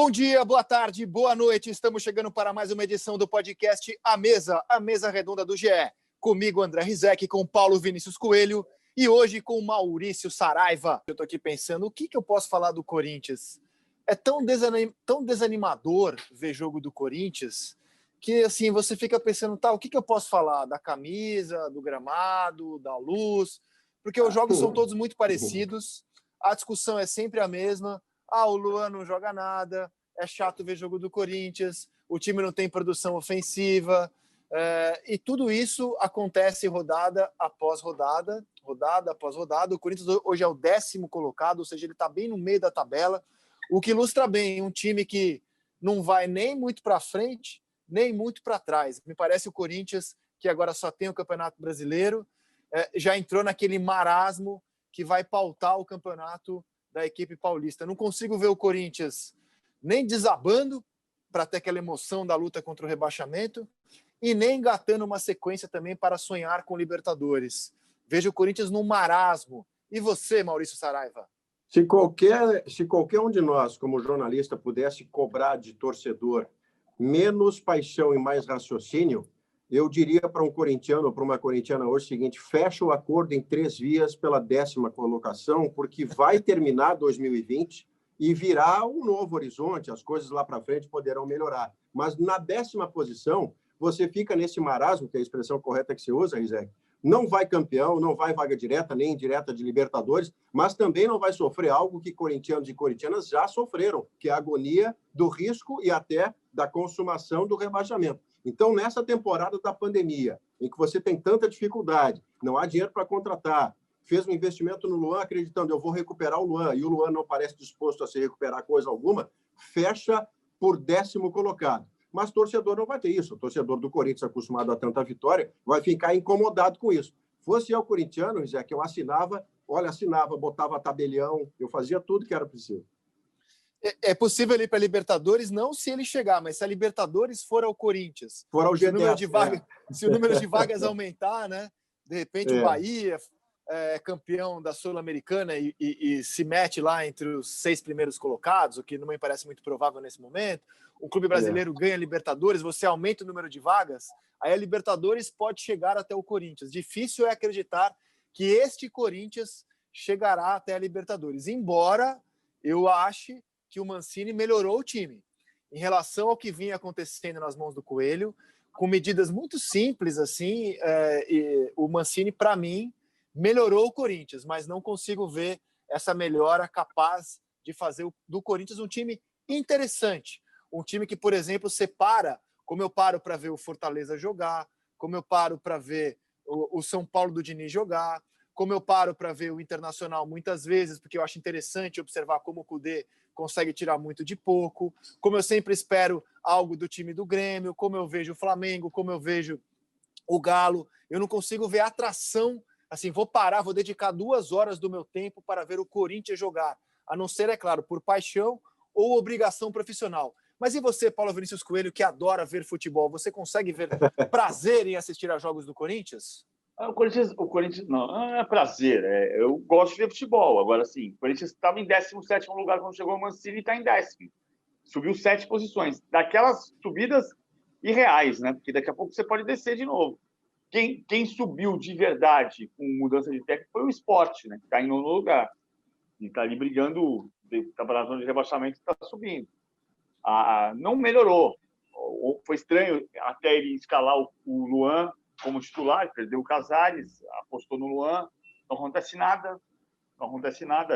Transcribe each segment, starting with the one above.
Bom dia, boa tarde, boa noite. Estamos chegando para mais uma edição do podcast a mesa redonda do GE. Comigo, André Rizek, com Paulo Vinícius Coelho e hoje com Maurício Saraiva. Eu estou aqui pensando, o que eu posso falar do Corinthians? É tão desanimador ver jogo do Corinthians que assim você fica pensando, tá, o que eu posso falar? Da camisa, do gramado, da luz? Porque os jogos são todos muito parecidos, a discussão é sempre a mesma. O Luan não joga nada, é chato ver jogo do Corinthians, o time não tem produção ofensiva, e tudo isso acontece rodada após rodada, rodada após rodada. O Corinthians hoje é o 10º colocado, ou seja, ele está bem no meio da tabela, o que ilustra bem um time que não vai nem muito para frente, nem muito para trás. Me parece o Corinthians, que agora só tem o Campeonato Brasileiro, já entrou naquele marasmo que vai pautar o campeonato da equipe paulista. Não consigo ver o Corinthians nem desabando para ter aquela emoção da luta contra o rebaixamento e nem engatando uma sequência também para sonhar com Libertadores. Vejo o Corinthians num marasmo. E você, Maurício Saraiva? Se qualquer um de nós, como jornalista, pudesse cobrar de torcedor menos paixão e mais raciocínio, eu diria para um corintiano ou para uma corintiana hoje o seguinte: fecha o acordo em 3 vias pela 10ª colocação, porque vai terminar 2020 e virá um novo horizonte, as coisas lá para frente poderão melhorar. Mas na 10ª posição, você fica nesse marasmo, que é a expressão correta que se usa, Rizek. Não vai campeão, não vai vaga direta nem indireta de Libertadores, mas também não vai sofrer algo que corintianos e corintianas já sofreram, que é a agonia do risco e até da consumação do rebaixamento. Então, nessa temporada da pandemia, em que você tem tanta dificuldade, não há dinheiro para contratar, fez um investimento no Luan acreditando, eu vou recuperar o Luan, e o Luan não parece disposto a se recuperar coisa alguma, fecha por 10º colocado. Mas torcedor não vai ter isso. O torcedor do Corinthians, acostumado a tanta vitória, vai ficar incomodado com isso. Fosse eu corintiano, Zé, que eu assinava, botava tabelião, eu fazia tudo que era preciso. É possível ele ir para a Libertadores, não se ele chegar, mas se a Libertadores for ao Corinthians, for ao G10, se o número de vagas aumentar, né? De repente o Bahia é campeão da Sul-Americana e se mete lá entre os 6 primeiros colocados, o que não me parece muito provável nesse momento. O clube brasileiro ganha a Libertadores, você aumenta o número de vagas, aí a Libertadores pode chegar até o Corinthians. Difícil é acreditar que este Corinthians chegará até a Libertadores, embora eu ache que o Mancini melhorou o time em relação ao que vinha acontecendo nas mãos do Coelho, com medidas muito simples assim. O Mancini, para mim, melhorou o Corinthians, mas não consigo ver essa melhora capaz de fazer do Corinthians um time interessante, um time que, por exemplo, separa, como eu paro para ver o Fortaleza jogar, como eu paro para ver o São Paulo do Diniz jogar, como eu paro para ver o Internacional muitas vezes, porque eu acho interessante observar como o Kudê consegue tirar muito de pouco, como eu sempre espero algo do time do Grêmio, como eu vejo o Flamengo, como eu vejo o Galo. Eu não consigo ver atração, assim, vou dedicar 2 horas do meu tempo para ver o Corinthians jogar, a não ser, é claro, por paixão ou obrigação profissional. Mas e você, Paulo Vinícius Coelho, que adora ver futebol, você consegue ver prazer em assistir a jogos do Corinthians? O Corinthians não é prazer. Eu gosto de ver futebol. Agora, sim, o Corinthians estava em 17º lugar quando chegou o Mancini e está em 10º. Subiu 7 posições. Daquelas subidas irreais, né? Porque daqui a pouco você pode descer de novo. Quem subiu de verdade com mudança de técnico foi o Sport, né? Que está em 9º lugar. E está ali brigando, está na zona de rebaixamento, está subindo. Não melhorou. Foi estranho até ele escalar o Luan como titular, perdeu o Casares, apostou no Luan, não acontece nada.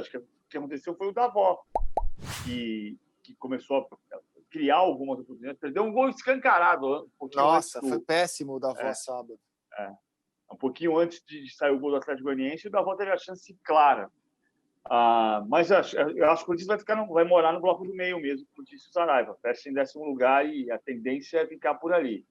Acho que o que aconteceu foi o Davó, que começou a criar algumas oportunidades, perdeu um gol escancarado. Nossa, foi péssimo o Davó sábado. Um pouquinho antes de sair o gol do Atlético Goianiense, o Davó teve a chance clara. Mas eu acho que o Corinthians vai morar no bloco do meio mesmo, como disse o Saraiva, fecha em 10º lugar e a tendência é ficar por ali.